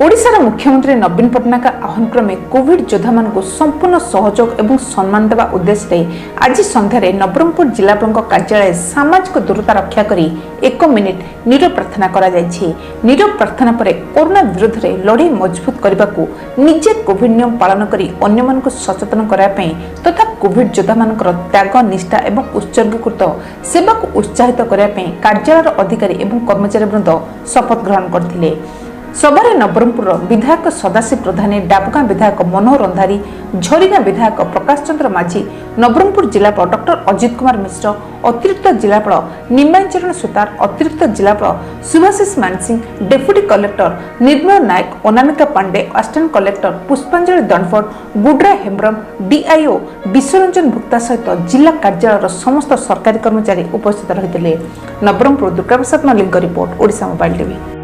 ओडिशार मुख्यमंत्री नवीन पट्टनायक आह्वान क्रमे कोविड योद्धा मानक संपूर्ण सहयोग और सम्मान देवा उद्देश्य आज सन्धार नवरंगपुर जिलापाल कार्यालय सामाजिक दूरता रक्षा करी 1 मिनिट नीरव प्रार्थना करा जायछि। नीरव प्रार्थना पर कोरोना विरोध में लड़ाई मजबूत करने को निजे कोविड नियम पालन करी अन्य मानक सचेतन कराया तथा कोविड योद्धा मानकर त्याग निष्ठा और उत्सर्गीकृत सेवा को उत्साहित कराया कार्यालय अधिकारी और कर्मचारी वृंद शपथ ग्रहण करथिले। सभारे नवरंगपुर विधायक सदाशिव प्रधान, डाबगां विधायक मनोहर अंधारी, झरीगां विधायक प्रकाश चंद्र माझी, नवरंगपुर जिलापाल डॉक्टर अजित कुमार मिश्र, अतिरिक्त जिलापाल निमांचरण सुतार, अतिरिक्त जिलापाल Subhashish Mansingh, deputy collector Nirmal Nayak, Anamika Pandey, assistant collector Pushpanjali Dandphod, Gudra Hembram, DIO Biswaranjan Bhukta सहित जिला कार्यालय समस्त सरकारी कर्मचारी उपस्थित रही। Nabarangpur Durga Prasad Mallik report, Odisha mobile TV.